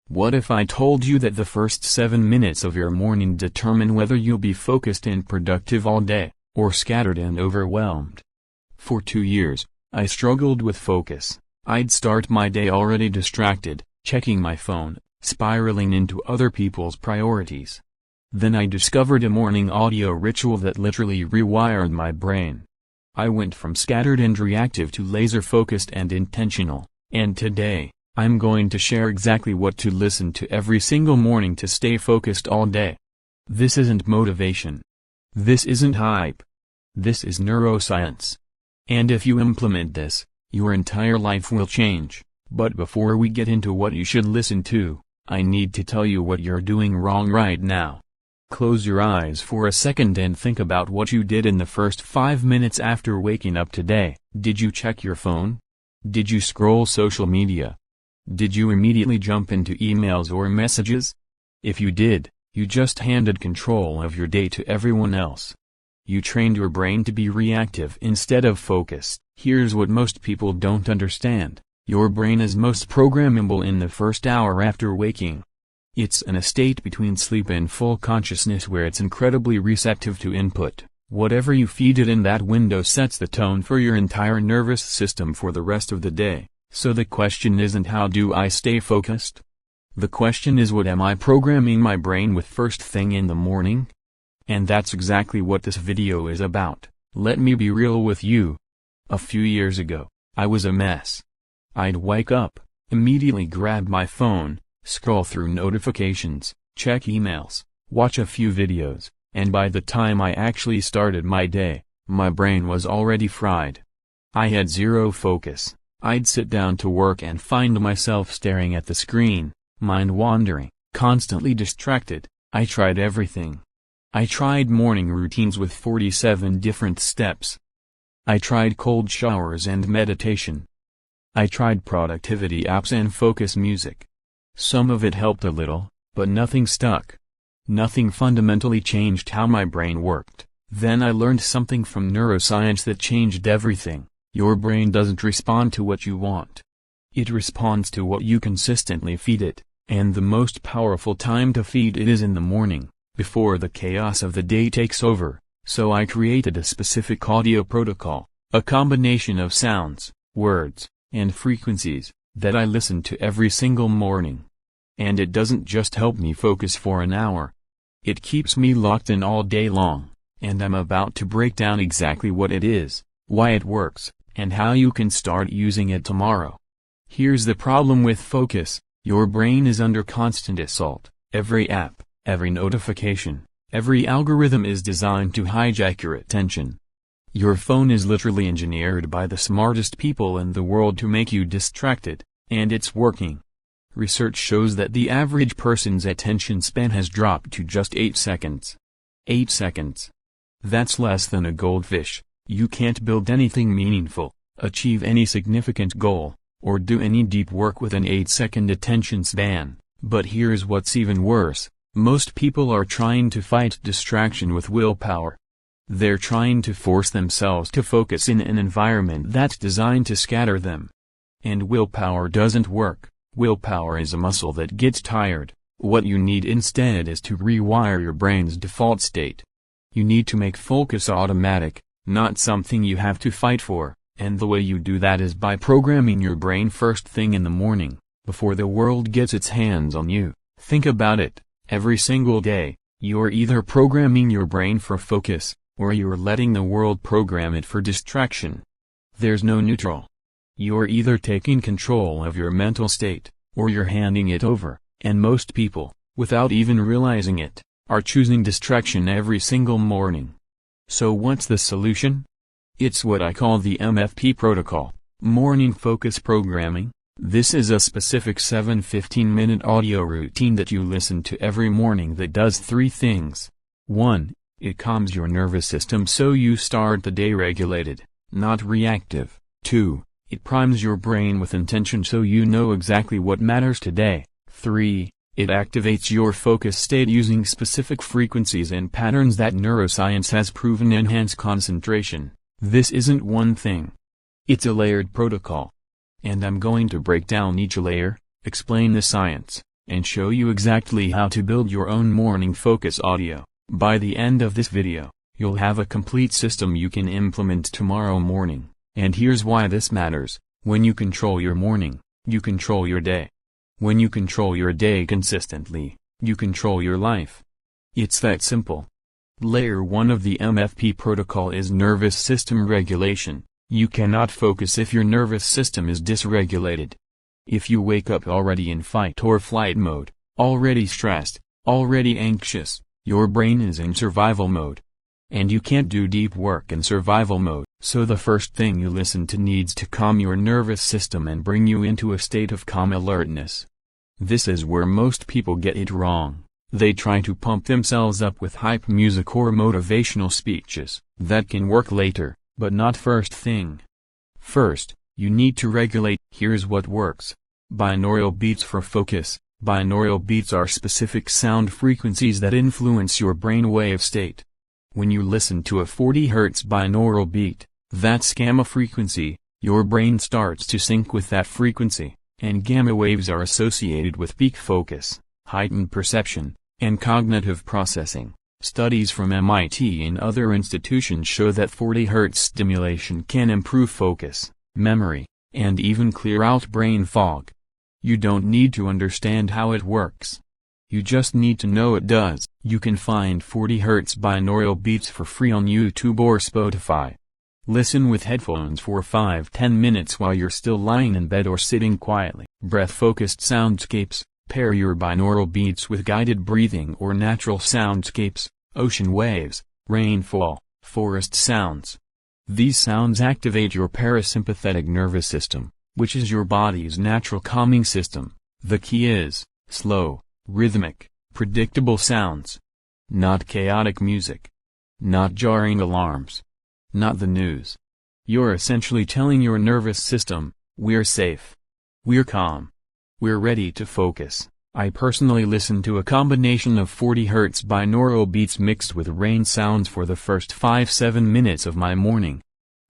What if I told you that the first 7 minutes of your morning determine whether you'll be focused and productive all day, or scattered and overwhelmed? For 2 years, I struggled with focus. I'd start my day already distracted, checking my phone, spiraling into other people's priorities. Then I discovered a morning audio ritual that literally rewired my brain. I went from scattered and reactive to laser-focused and intentional, and today, I'm going to share exactly what to listen to every single morning to stay focused all day. This isn't motivation. This isn't hype. This is neuroscience. And if you implement this, your entire life will change. But before we get into what you should listen to, I need to tell you what you're doing wrong right now. Close your eyes for a second and think about what you did in the first 5 minutes after waking up today. Did you check your phone? Did you scroll social media? Did you immediately jump into emails or messages? If you did, you just handed control of your day to everyone else. You trained your brain to be reactive instead of focused. Here's what most people don't understand. Your brain is most programmable in the first hour after waking. It's in a state between sleep and full consciousness where it's incredibly receptive to input. Whatever you feed it in that window sets the tone for your entire nervous system for the rest of the day. So the question isn't how do I stay focused? The question is what am I programming my brain with first thing in the morning? And that's exactly what this video is about. Let me be real with you. A few years ago, I was a mess. I'd wake up, immediately grab my phone, scroll through notifications, check emails, watch a few videos, and by the time I actually started my day, my brain was already fried. I had zero focus. I'd sit down to work and find myself staring at the screen, mind wandering, constantly distracted. I tried everything. I tried morning routines with 47 different steps. I tried cold showers and meditation. I tried productivity apps and focus music. Some of it helped a little, but nothing stuck. Nothing fundamentally changed how my brain worked. Then I learned something from neuroscience that changed everything. Your brain doesn't respond to what you want. It responds to what you consistently feed it, and the most powerful time to feed it is in the morning, before the chaos of the day takes over. So I created a specific audio protocol, a combination of sounds, words, and frequencies, that I listen to every single morning. And it doesn't just help me focus for an hour. It keeps me locked in all day long, and I'm about to break down exactly what it is, why it works, and how you can start using it tomorrow. Here's the problem with focus: your brain is under constant assault. Every app, every notification, every algorithm is designed to hijack your attention. Your phone is literally engineered by the smartest people in the world to make you distracted, and it's working. Research shows that the average person's attention span has dropped to just 8 seconds. 8 seconds. That's less than a goldfish. You can't build anything meaningful, achieve any significant goal, or do any deep work with an 8-second attention span. But here's what's even worse: most people are trying to fight distraction with willpower. They're trying to force themselves to focus in an environment that's designed to scatter them. And willpower doesn't work. Willpower is a muscle that gets tired. What you need instead is to rewire your brain's default state. You need to make focus automatic, not something you have to fight for, and the way you do that is by programming your brain first thing in the morning, before the world gets its hands on you. Think about it. Every single day, you're either programming your brain for focus, or you're letting the world program it for distraction. There's no neutral. You're either taking control of your mental state, or you're handing it over, and most people, without even realizing it, are choosing distraction every single morning. So what's the solution? It's what I call the MFP protocol, Morning Focus Programming. This is a specific 7-15-minute audio routine that you listen to every morning that does 3 things. 1. It calms your nervous system so you start the day regulated, not reactive. 2. It primes your brain with intention so you know exactly what matters today. 3. It activates your focus state using specific frequencies and patterns that neuroscience has proven enhance concentration. This isn't one thing. It's a layered protocol. And I'm going to break down each layer, explain the science, and show you exactly how to build your own morning focus audio. By the end of this video, you'll have a complete system you can implement tomorrow morning. And here's why this matters. When you control your morning, you control your day. When you control your day consistently, you control your life. It's that simple. Layer 1 of the MFP protocol is nervous system regulation. You cannot focus if your nervous system is dysregulated. If you wake up already in fight or flight mode, already stressed, already anxious, your brain is in survival mode. And you can't do deep work in survival mode, so the first thing you listen to needs to calm your nervous system and bring you into a state of calm alertness. This is where most people get it wrong. They try to pump themselves up with hype music or motivational speeches. That can work later, but not first thing. First, you need to regulate. Here's what works. Binaural beats for focus. Binaural beats are specific sound frequencies that influence your brainwave state. When you listen to a 40 Hz binaural beat, that's gamma frequency, your brain starts to sync with that frequency, and gamma waves are associated with peak focus, heightened perception, and cognitive processing. Studies from MIT and other institutions show that 40 Hz stimulation can improve focus, memory, and even clear out brain fog. You don't need to understand how it works. You just need to know it does. You can find 40 Hz binaural beats for free on YouTube or Spotify. Listen with headphones for 5-10 minutes while you're still lying in bed or sitting quietly. Breath-focused soundscapes. Pair your binaural beats with guided breathing or natural soundscapes, ocean waves, rainfall, forest sounds. These sounds activate your parasympathetic nervous system, which is your body's natural calming system. The key is slow, rhythmic, predictable sounds. Not chaotic music. Not jarring alarms. Not the news. You're essentially telling your nervous system, we're safe. We're calm. We're ready to focus. I personally listen to a combination of 40 Hz binaural beats mixed with rain sounds for the first 5-7 minutes of my morning.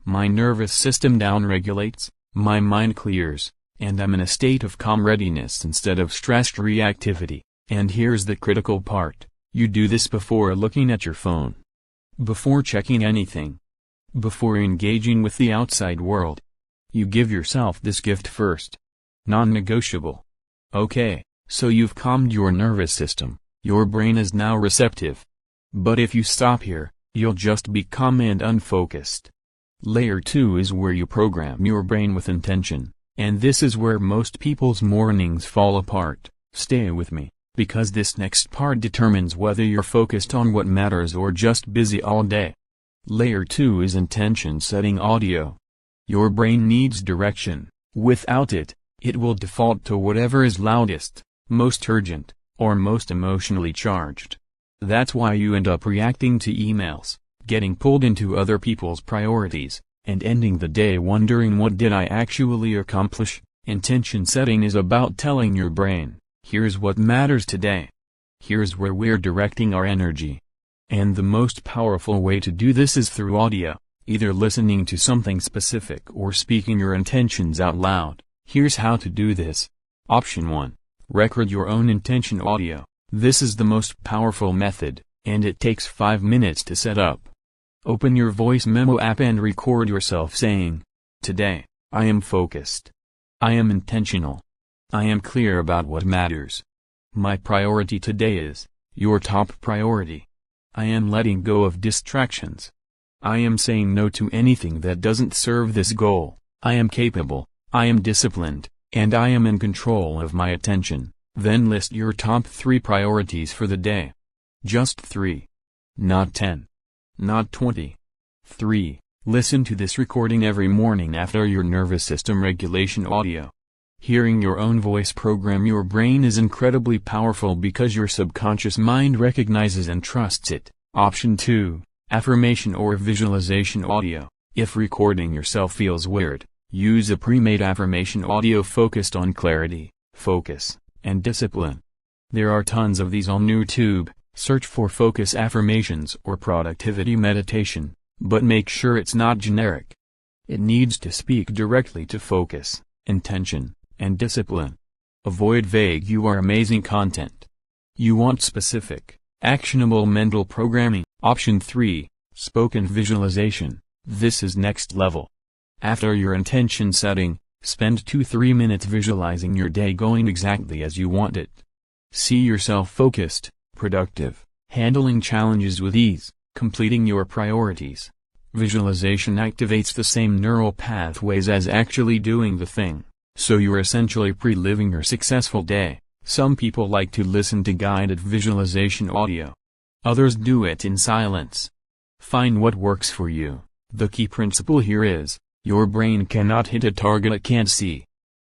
My nervous system downregulates, my mind clears, and I'm in a state of calm readiness instead of stressed reactivity. And here's the critical part. You do this before looking at your phone. Before checking anything. Before engaging with the outside world. You give yourself this gift first. Non-negotiable. Okay, so you've calmed your nervous system, your brain is now receptive. But if you stop here, you'll just be calm and unfocused. Layer 2 is where you program your brain with intention, and this is where most people's mornings fall apart. Stay with me, because this next part determines whether you're focused on what matters or just busy all day. Layer 2 is intention setting audio. Your brain needs direction. Without it, it will default to whatever is loudest, most urgent, or most emotionally charged. That's why you end up reacting to emails, getting pulled into other people's priorities, and ending the day wondering what did I actually accomplish. Intention setting is about telling your brain, here's what matters today. Here's where we're directing our energy. And the most powerful way to do this is through audio, either listening to something specific or speaking your intentions out loud. Here's how to do this. Option 1. Record your own intention audio. This is the most powerful method, and it takes 5 minutes to set up. Open your voice memo app and record yourself saying, today, I am focused. I am intentional. I am clear about what matters. My priority today is your top priority. I am letting go of distractions. I am saying no to anything that doesn't serve this goal. I am capable. I am disciplined, and I am in control of my attention. Then list your top 3 priorities for the day. Just 3. Not 10. Not 20. 3. Listen to this recording every morning after your nervous system regulation audio. Hearing your own voice program your brain is incredibly powerful because your subconscious mind recognizes and trusts it. Option 2. Affirmation or visualization audio. If recording yourself feels weird, use a pre-made affirmation audio focused on clarity, focus, and discipline. There are tons of these on YouTube. Search for focus affirmations or productivity meditation, but make sure it's not generic. It needs to speak directly to focus, intention, and discipline. Avoid vague "you are amazing" content. You want specific, actionable mental programming. Option 3, spoken visualization. This is next level. After your intention setting, spend 2-3 minutes visualizing your day going exactly as you want it. See yourself focused, productive, handling challenges with ease, completing your priorities. Visualization activates the same neural pathways as actually doing the thing, so you're essentially pre-living your successful day. Some people like to listen to guided visualization audio. Others do it in silence. Find what works for you. The key principle here is, your brain cannot hit a target it can't see.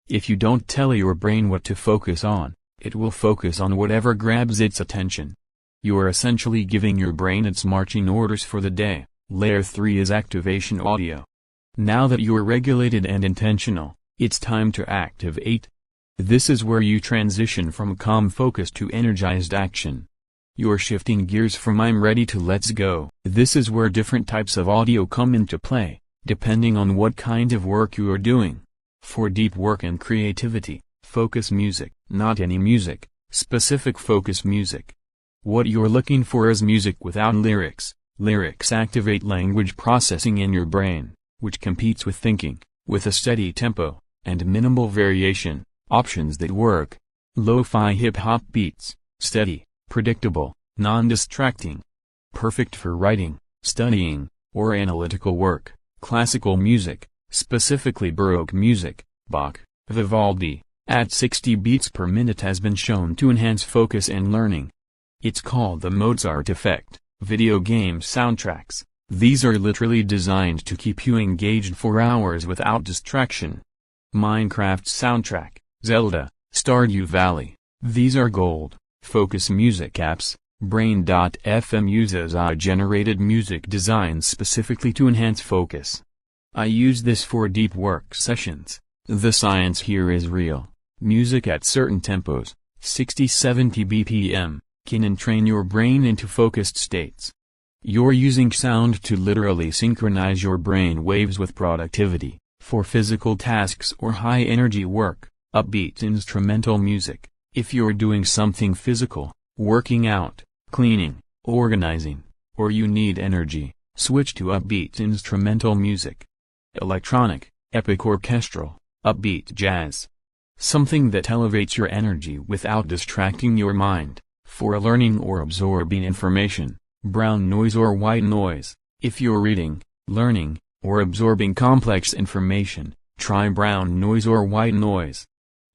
If you don't tell your brain what to focus on, it will focus on whatever grabs its attention. You are essentially giving your brain its marching orders for the day. Layer 3 is activation audio. Now that you're regulated and intentional, it's time to activate. This is where you transition from calm focus to energized action. You're shifting gears from "I'm ready" to "let's go." This is where different types of audio come into play, depending on what kind of work you are doing. For deep work and creativity, focus music. Not any music, specific focus music. What you're looking for is music without lyrics. Lyrics activate language processing in your brain, which competes with thinking, with a steady tempo, and minimal variation. Options that work. Lo-fi hip-hop beats, steady, predictable, non-distracting. Perfect for writing, studying, or analytical work. Classical music, specifically Baroque music, Bach, Vivaldi, at 60 beats per minute has been shown to enhance focus and learning. It's called the Mozart effect. Video game soundtracks. These are literally designed to keep you engaged for hours without distraction. Minecraft soundtrack, Zelda, Stardew Valley. These are gold. Focus music apps. Brain.fm uses AI-generated music designed specifically to enhance focus. I use this for deep work sessions. The science here is real. Music at certain tempos, 60-70 BPM, can entrain your brain into focused states. You're using sound to literally synchronize your brain waves with productivity. For physical tasks or high-energy work, upbeat instrumental music. If you're doing something physical, working out, cleaning, organizing, or you need energy, switch to upbeat instrumental music. Electronic, epic orchestral, upbeat jazz. Something that elevates your energy without distracting your mind. For learning or absorbing information, brown noise or white noise. If you're reading, learning, or absorbing complex information, try brown noise or white noise.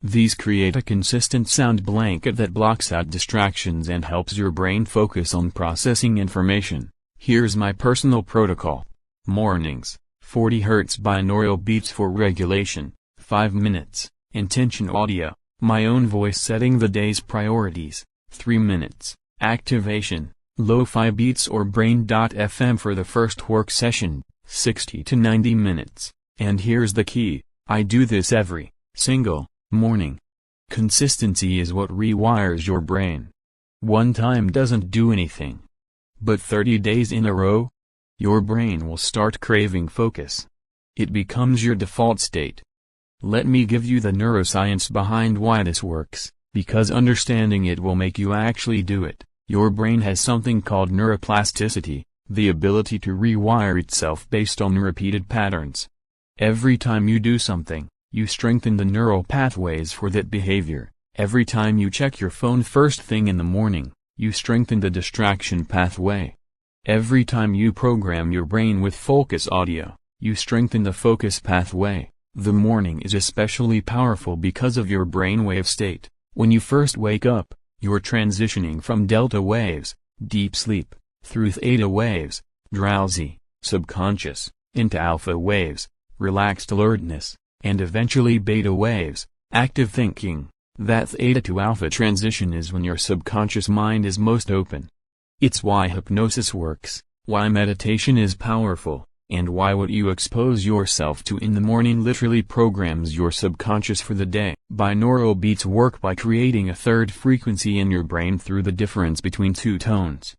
These create a consistent sound blanket that blocks out distractions and helps your brain focus on processing information. Here's my personal protocol. Mornings, 40 Hz binaural beats for regulation, 5 minutes, intention audio, my own voice setting the day's priorities, 3 minutes, activation, lo-fi beats or brain.fm for the first work session, 60 to 90 minutes, and here's the key, I do this every single morning. Consistency is what rewires your brain. One time doesn't do anything. But 30 days in a row? Your brain will start craving focus. It becomes your default state. Let me give you the neuroscience behind why this works, because understanding it will make you actually do it. Your brain has something called neuroplasticity, the ability to rewire itself based on repeated patterns. Every time you do something, you strengthen the neural pathways for that behavior. Every time you check your phone first thing in the morning, you strengthen the distraction pathway. Every time you program your brain with focus audio, you strengthen the focus pathway. The morning is especially powerful because of your brainwave state. When you first wake up, you're transitioning from delta waves, deep sleep, through theta waves, drowsy, subconscious, into alpha waves, relaxed alertness, and eventually beta waves, active thinking. That theta to alpha transition is when your subconscious mind is most open. It's why hypnosis works, why meditation is powerful, and why what you expose yourself to in the morning literally programs your subconscious for the day. Binaural beats work by creating a third frequency in your brain through the difference between two tones.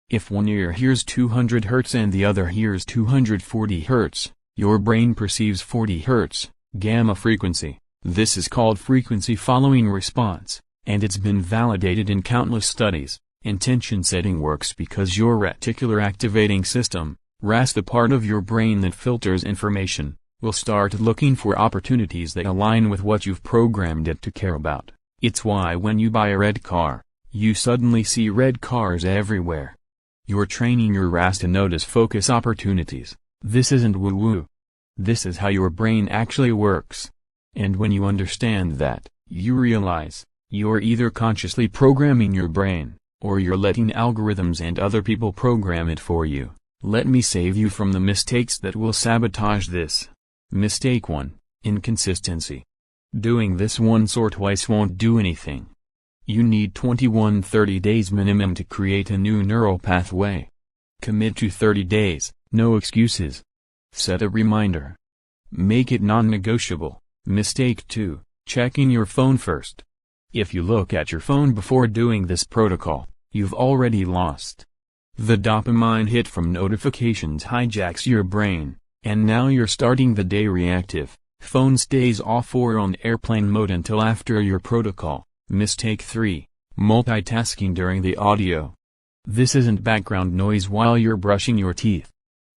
If one ear hears 200 Hz and the other hears 240 Hz, your brain perceives 40 Hz, gamma frequency. This is called frequency following response, and it's been validated in countless studies. Intention setting works because your reticular activating system, RAS, the part of your brain that filters information, will start looking for opportunities that align with what you've programmed it to care about. It's why when you buy a red car, you suddenly see red cars everywhere. You're training your RAS to notice focus opportunities. This isn't woo-woo. This is how your brain actually works. And when you understand that, you realize, you're either consciously programming your brain, or you're letting algorithms and other people program it for you. Let me save you from the mistakes that will sabotage this. Mistake 1. Inconsistency. Doing this once or twice won't do anything. You need 21-30 days minimum to create a new neural pathway. Commit to 30 days, no excuses. Set a reminder. Make it non-negotiable. Mistake 2. Checking your phone first. If you look at your phone before doing this protocol, you've already lost. The dopamine hit from notifications hijacks your brain, and now you're starting the day reactive. Phone stays off or on airplane mode until after your protocol. Mistake 3. Multitasking during the audio. This isn't background noise while you're brushing your teeth.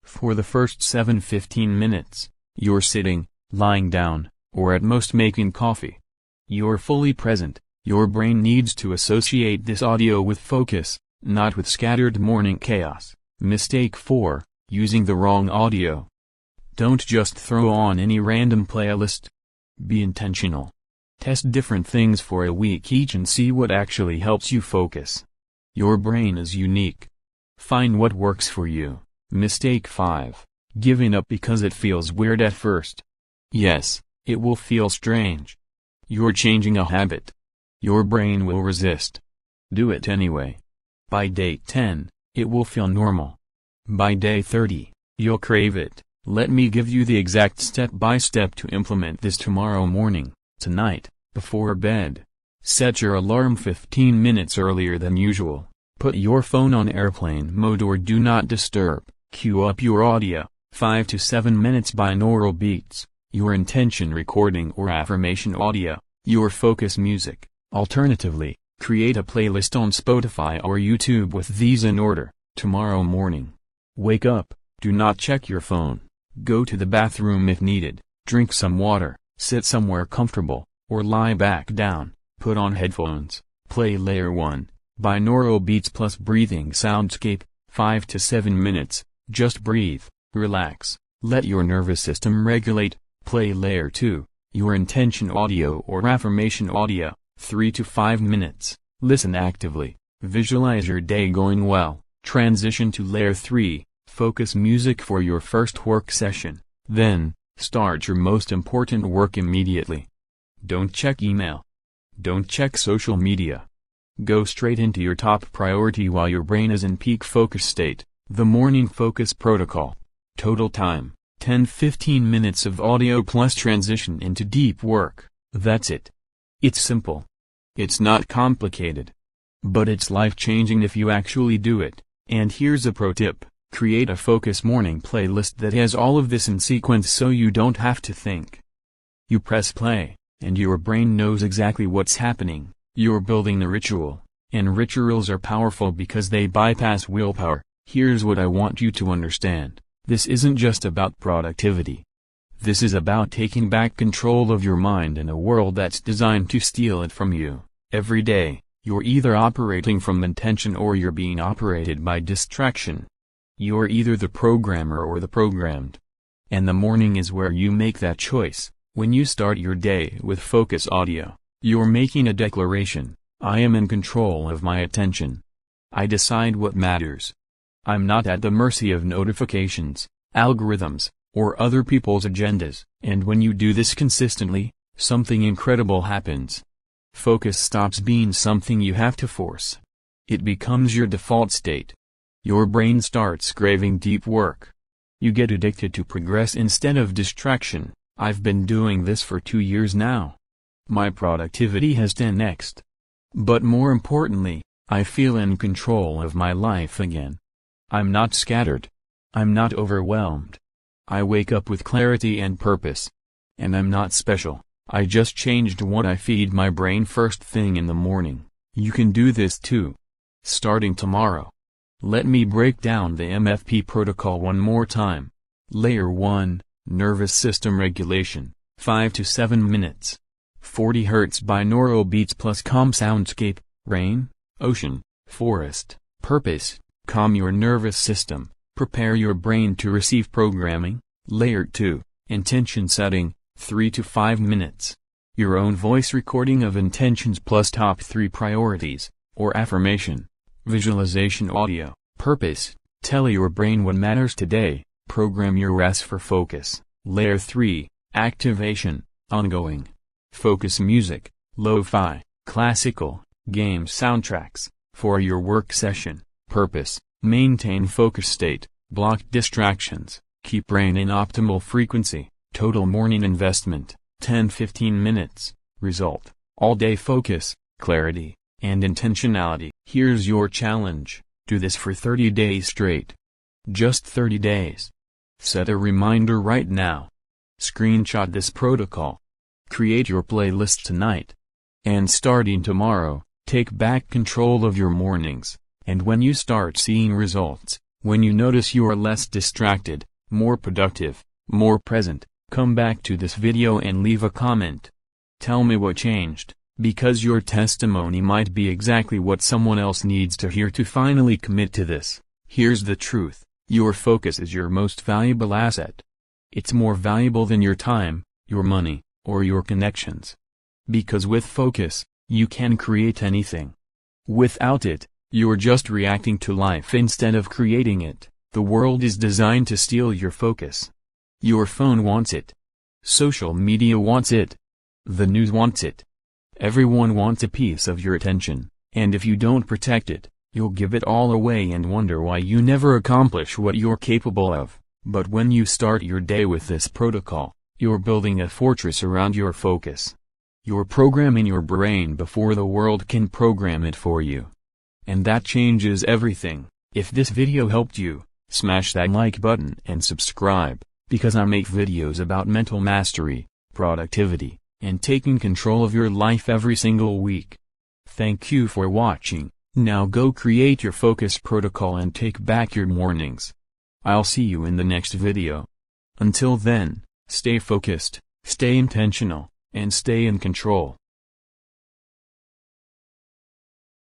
For the first 7-15 minutes, you're sitting, lying down, or at most making coffee. You're fully present. Your brain needs to associate this audio with focus, not with scattered morning chaos. Mistake 4. Using the wrong audio. Don't just throw on any random playlist. Be intentional. Test different things for a week each and see what actually helps you focus. Your brain is unique. Find what works for you. Mistake 5. Giving up because it feels weird at first. Yes, it will feel strange. You're changing a habit. Your brain will resist. Do it anyway. By day 10, it will feel normal. By day 30, you'll crave it. Let me give you the exact step-by-step to implement this tomorrow morning, tonight, before bed. Set your alarm 15 minutes earlier than usual. Put your phone on airplane mode or do not disturb. Cue up your audio, 5 to 7 minutes binaural beats, your intention recording or affirmation audio, your focus music. Alternatively, create a playlist on Spotify or YouTube with these in order. Tomorrow morning. Wake up, do not check your phone. Go to the bathroom if needed, drink some water, sit somewhere comfortable, or lie back down, put on headphones, play layer 1, binaural beats plus breathing soundscape, 5 to 7 minutes, just breathe, relax, let your nervous system regulate, play layer 2, your intention audio or affirmation audio, 3 to 5 minutes, listen actively, visualize your day going well, transition to layer 3, focus music for your first work session, then, start your most important work immediately. Don't check email. Don't check social media. Go straight into your top priority while your brain is in peak focus state, the morning focus protocol. Total time, 10-15 minutes of audio plus transition into deep work, that's it. It's simple. It's not complicated. But it's life-changing if you actually do it, and here's a pro tip. Create a focus morning playlist that has all of this in sequence so you don't have to think. You press play, and your brain knows exactly what's happening. You're building the ritual, and rituals are powerful because they bypass willpower. Here's what I want you to understand. This isn't just about productivity. This is about taking back control of your mind in a world that's designed to steal it from you. Every day, you're either operating from intention or you're being operated by distraction. You're either the programmer or the programmed. And the morning is where you make that choice. When you start your day with focus audio, you're making a declaration. I am in control of my attention. I decide what matters. I'm not at the mercy of notifications, algorithms, or other people's agendas. And when you do this consistently, something incredible happens. Focus stops being something you have to force. It becomes your default state. Your brain starts craving deep work. You get addicted to progress instead of distraction. I've been doing this for 2 years now. My productivity has 10x'd. But more importantly, I feel in control of my life again. I'm not scattered. I'm not overwhelmed. I wake up with clarity and purpose. And I'm not special, I just changed what I feed my brain first thing in the morning. You can do this too. Starting tomorrow. Let me break down the MFP protocol one more time. Layer 1, Nervous System Regulation, 5 to 7 minutes. 40 Hz binaural beats plus calm soundscape, rain, ocean, forest. Purpose, calm your nervous system, prepare your brain to receive programming. Layer 2, Intention Setting, 3 to 5 minutes. Your own voice recording of intentions plus top 3 priorities, or affirmation. Visualization audio. Purpose, tell your brain what matters today, program your S for focus. Layer 3, Activation, ongoing. Focus music, lo-fi, classical, game soundtracks, for your work session. Purpose, maintain focus state, block distractions, keep brain in optimal frequency. Total morning investment, 10-15 minutes. Result, all-day focus, clarity, and intentionality. Here's your challenge, do this for 30 days straight. Just 30 days. Set a reminder right now. Screenshot this protocol. Create your playlist tonight. And starting tomorrow, take back control of your mornings. And when you start seeing results, when you notice you are less distracted, more productive, more present, come back to this video and leave a comment. Tell me what changed, because your testimony might be exactly what someone else needs to hear to finally commit to this. Here's the truth, your focus is your most valuable asset. It's more valuable than your time, your money, or your connections. Because with focus, you can create anything. Without it, you're just reacting to life instead of creating it. The world is designed to steal your focus. Your phone wants it. Social media wants it. The news wants it. Everyone wants a piece of your attention, and if you don't protect it, you'll give it all away and wonder why you never accomplish what you're capable of. But when you start your day with this protocol, you're building a fortress around your focus. You're programming your brain before the world can program it for you. And that changes everything. If this video helped you, smash that like button and subscribe, because I make videos about mental mastery, productivity, and taking control of your life every single week. Thank you for watching. Now go create your focus protocol and take back your mornings. I'll see you in the next video. Until then, stay focused, stay intentional, and stay in control.